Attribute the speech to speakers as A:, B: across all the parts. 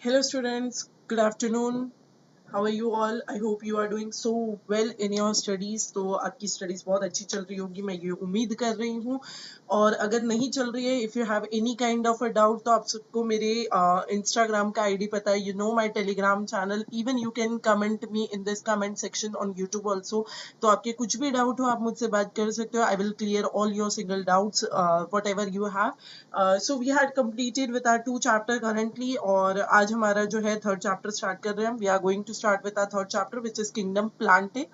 A: Hello students, good afternoon. How are you all? I hope you are doing so well in your studies. तो आपकी studies बहुत अच्छी चल रही होगी, मैं ये उम्मीद कर रही हूँ. और अगर नहीं चल रही है, if you have any kind of a doubt, तो आप सबको मेरे इंस्टाग्राम का आईडी पता है. You know my Telegram channel. Even you can comment me in this comment section on YouTube also. तो आपके कुछ भी डाउट हो, आप मुझसे बात कर सकते हो. I will clear all your single doubts whatever you have. So we had completed with our 2 chapter currently, और आज हमारा जो है 3rd चैप्टर स्टार्ट कर रहे हैं. We are going to start with our 3rd chapter which is kingdom plantae.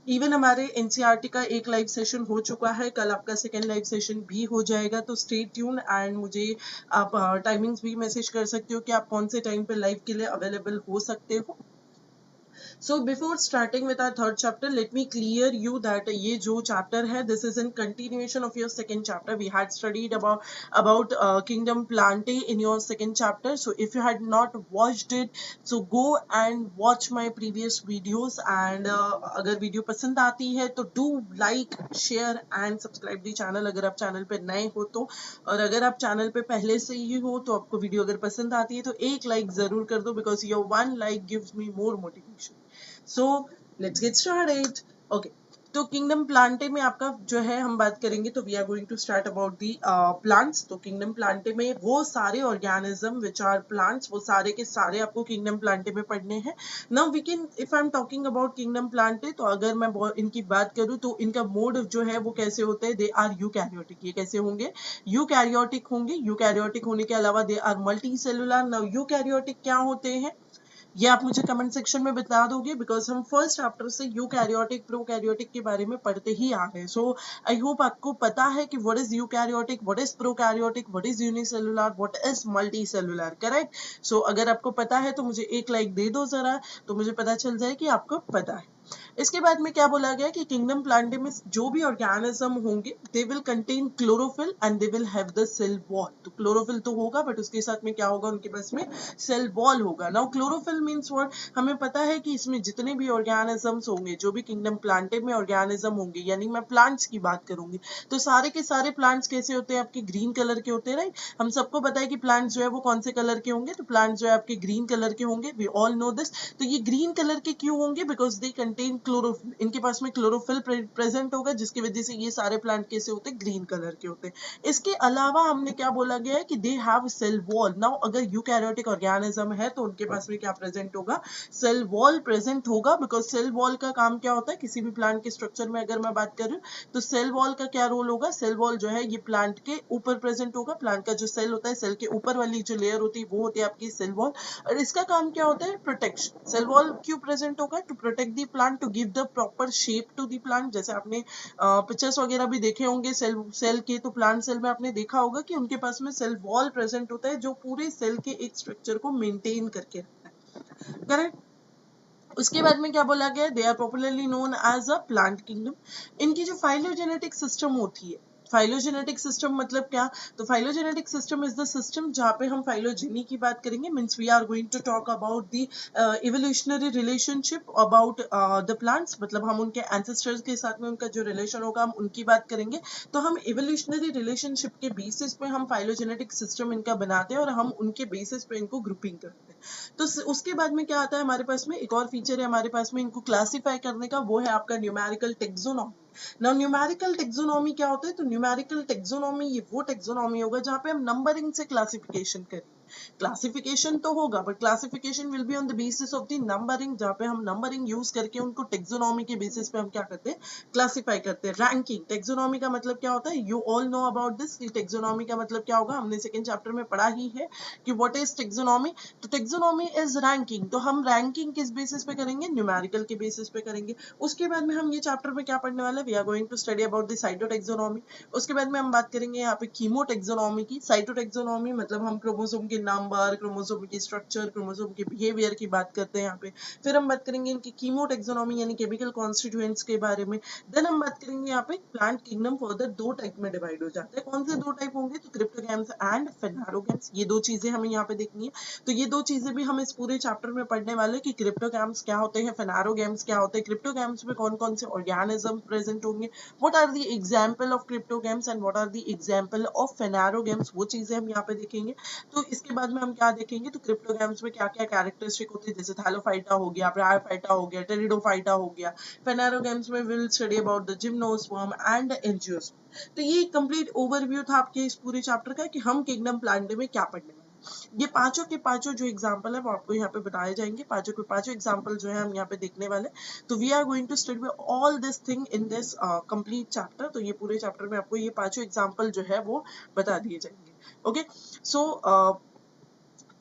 A: Even हमारे NCERT का एक लाइव सेशन हो चुका है, कल आपका सेकेंड लाइव सेशन भी हो जाएगा. तो स्टे ट्यून एंड मुझे आप टाइमिंग्स भी मैसेज कर सकते हो कि आप कौन से टाइम पे लाइव के लिए अवेलेबल हो सकते हो. So before starting with our 3rd chapter, let me clear you that ये जो chapter है, this is in continuation of your 2nd chapter. We had studied about Kingdom Plante in your 2nd chapter. So if you had not watched it, so go and watch my previous videos. And अगर video पसंद आती है तो do like, share and subscribe the channel अगर आप channel पे नए हो तो. और अगर आप चैनल पे पहले से ही हो तो आपको वीडियो अगर पसंद आती है तो एक लाइक जरूर कर दो, because your one like gives me more motivation. So let's get started. Okay. तो किंगडम प्लांटे में आपका जो है हम बात करेंगे, तो we are going to start about the plants. तो किंगडम प्लांटे में वो सारे ऑर्गेनिज्म विच आर प्लांट्स, वो सारे के सारे आपको किंगडम प्लांटे में पढ़ने हैं. Now we can, if I am talking about kingdom plantae, तो अगर मैं इनकी बात करूं तो इनका मोड जो है वो कैसे होता है. They are eukaryotic. ये कैसे होंगे? यूकैरियोटिक होंगे. यूकैरियोटिक होने के अलावा they are multicellular. Now eukaryotic क्या होते हैं ये आप मुझे कमेंट सेक्शन में बता दोगे, बिकॉज हम फर्स्ट चैप्टर से यूकैरियोटिक प्रोकैरियोटिक के बारे में पढ़ते ही आ रहे हैं. सो आई होप आपको पता है कि what is eukaryotic, what is prokaryotic, what is unicellular, what is multicellular. Correct. So अगर आपको पता है तो मुझे एक लाइक दे दो जरा, तो मुझे पता चल जाए कि आपको पता है. इसके बाद में क्या बोला गया कि किंगडम प्लांटे में जो भी ऑर्गेनिज्म होंगे, they will contain chlorophyll and they will have the cell wall. तो क्लोरोफिल तो होगा, बट उसके साथ में क्या होगा, उनके पास में सेल वॉल होगा. नाउ क्लोरोफिल मीन्स व्हाट, हमें पता है कि इसमें जितने भी ऑर्गेनिजम्स होंगे, जो भी किंगडम प्लांटे में ऑर्गेनिज्म होंगे, यानी मैं प्लांट्स की बात करूंगी, तो सारे के सारे प्लांट्स कैसे होते हैं, आपके ग्रीन कलर के होते हैं. राइट. हम सबको पता है कि प्लांट्स जो है वो कौन से कलर के होंगे, तो प्लांट्स जो है आपके ग्रीन कलर के होंगे. We all know this. तो ये ग्रीन कलर के क्यों होंगे? Because they contain chlorophyll. इनके पास में क्लोरोफिल प्रेजेंट होगा, जिसकी वजह से ये सारे प्लांट कैसे होते हैं, ग्रीन कलर के होते हैं. इसके अलावा हमने क्या बोला गया है कि they have cell wall. Now अगर यूकैरियोटिक ऑर्गेनिज्म है तो उनके पास में क्या प्रेजेंट होगा, सेल वॉल प्रेजेंट होगा. बिकॉज सेल वॉल का काम क्या होता है, किसी भी प्लांट के स्ट्रक्चर में अगर मैं बात करूं तो सेल वॉल का क्या रोल होगा. सेल वॉल जो है ये प्लांट के ऊपर प्रेजेंट होगा. प्लांट का जो सेल होता है, सेल के ऊपर वाली जो लेयर होती है वो होती है आपकी सेल वॉल. और इसका काम क्या होता है, प्रोटेक्शन. सेल वॉल क्यों प्रेजेंट होगा, to protect the plant, to give the proper shape to the plant. जैसे आपने पिक्चर्स वगैरह भी देखे होंगे सेल के, तो प्लांट सेल में आपने देखा होगा कि उनके पास में सेल वॉल प्रेजेंट होता है, जो पूरे सेल के एक स्ट्रक्चर को मेंटेन करके रखता है. करेक्ट. उसके बाद में क्या बोला गया, they are popularly known as a plant kingdom. इनकी जो फाइलोजेनेटिक सिस्टम होती है, फाइलोजेनेटिक सिस्टम मतलब क्या, तो phylogenetic system is the system जहाँ पे हम फाइलोजेनी की बात करेंगे. Means we are going to talk about the evolutionary relationship about the plants. मतलब हम उनके एंसेस्टर्स के साथ में उनका जो रिलेशन होगा, हम उनकी बात करेंगे. तो हम इवोल्यूशनरी रिलेशनशिप के बेसिस पे हम फाइलोजेनेटिक सिस्टम इनका बनाते हैं, और हम उनके बेसिस पे इनको ग्रुपिंग करते हैं. तो उसके बाद में क्या आता है हमारे पास में, एक और फीचर है हमारे पास में इनको क्लासिफाई करने का, वो है आपका numerical taxonomy. Now numerical taxonomy क्या होता है, तो न्यूमेरिकल टेक्सोनॉमी ये वो टेक्सोनॉमी होगा जहाँ पे हम नंबरिंग से क्लासिफिकेशन करें. क्लासिफिकेशन तो होगा, but classification will be on the basis of the numbering, जहाँ पे हम नंबरिंग यूज करके उनको टेक्सोनॉमी के बेसिस पे हम क्या करते हैं, क्लासिफाई करते हैं. रैंकिंग. टेक्सोनॉमी का मतलब क्या होता है, you all know about this. Taxonomy का मतलब क्या होगा, हमने सेकंड चैप्टर में पढ़ा ही है कि व्हाट इज टेक्सोनॉमी. तो टेक्सोनॉमी इज रैंकिंग. तो हम रैंकिंग किस बेसिस पे करेंगे, न्यूमेरिकल के बेसिस पे करेंगे. उसके बाद में हम ये चैप्टर में क्या पढ़ने वाले, we are going to study about the cytotaxonomy. उसके बाद में हम बात करेंगे यहाँ पे कीमोटेक्सोनॉमी की. साइटोटेक्सोनॉमी मतलब हम क्रोमोसोम के नंबर, क्रोमोसोम की स्ट्रक्चर, क्रोमोसोम के बिहेवियर की बात करते हैं यहाँ पे. फिर हम बात करेंगे इनकी कीमोटेक्सोनॉमी यानी केमिकल कॉन्स्टिट्यूएंट्स के बारे में. देन हम बात करेंगे यहाँ पे प्लांट किंगडम फर्दर दो टाइप में डिवाइड हो जाता है. कौन से दो टाइप होंगे, तो क्रिप्टोगैम्स एंड फेनारोगैम्स. ये दो चीजें हमें यहाँ पे देखनी है. तो ये दो चीजें भी हम इस पूरे चैप्टर में पढ़ने वाले कि क्रिप्टोगैम्स क्या होते हैं, फेनारोगैम्स क्या होते हैं, क्रिप्टोगैम्स में कौन कौन से ऑर्गेनिज्म प्रेजेंट होंगे, what are the example of cryptogams and what are the example of phanerogams, वो चीजें हम यहाँ पे देखेंगे. तो इसके बाद में हम क्या देखेंगे, तो क्रिप्टोग्राम्स में क्या क्या कैरेक्टरिस्टिक होते हैं, जैसे थैलोफाइटा हो गया, ब्रायोफाइटा हो गया, टेरिडोफाइटा हो गया। फेनारोगैम्स में will study about the gymnosperm and angiosperm. तो ये कंप्लीट ओवरव्यू था आपके इस पूरे चैप्टर का कि हम किंगडम प्लांट में क्या पढ़ने वाले हैं। ये पांचों के पांचों जो एग्जाम्पल है वो आपको यहाँ पे बताए जाएंगे, पांचों के पांचों एग्जाम्पल जो है हम यहाँ पे देखने वाले। तो we are going to study all this thing in this complete chapter. तो ये पूरे चैप्टर में आपको ये पांचों एग्जाम्पल जो है वो बता दिए जाएंगे। Okay, so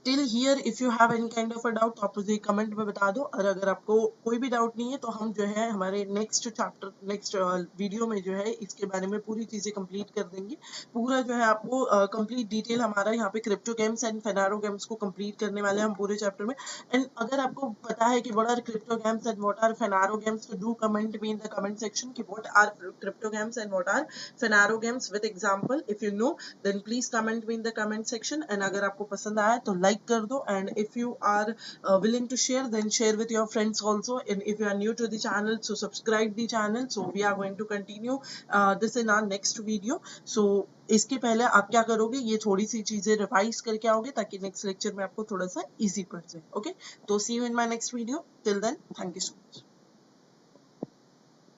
A: till here if you have any kind of a doubt तो आप मुझे कमेंट में बता दो, और अगर आपको कोई भी डाउट नहीं है तो हम जो है हमारे नेक्स्ट चैप्टर नेक्स्ट वीडियो में जो है इसके बारे में पूरी चीजें कंप्लीट कर देंगे। पूरा जो है आपको कंप्लीट डिटेल हमारा यहाँ पे क्रिप्टो गेम्स एंड फेनारो गेम्स को कंप्लीट करने वाले हैं हम पूरे चैप्टर में। एंड अगर आपको पता है कि what are cryptogams and what are phanerogams, तो do comment me in the comment section कि what are cryptogams and what are phanerogams with example. If you know then please comment me in the comment section. And अगर आपको पसंद आया तो like कर दो, and if you are willing to share, then share with your friends also. And if you are new to the channel, so subscribe the channel. So we are going to continue this in our next video. So इसके पहले आप क्या करोगे, ये थोड़ी सी चीजें revise करके आओगे ताकि नेक्स्ट लेक्चर में आपको थोड़ा सा इजी पड़ जाए। ओके, तो see you in my next video. Till then, thank you so much.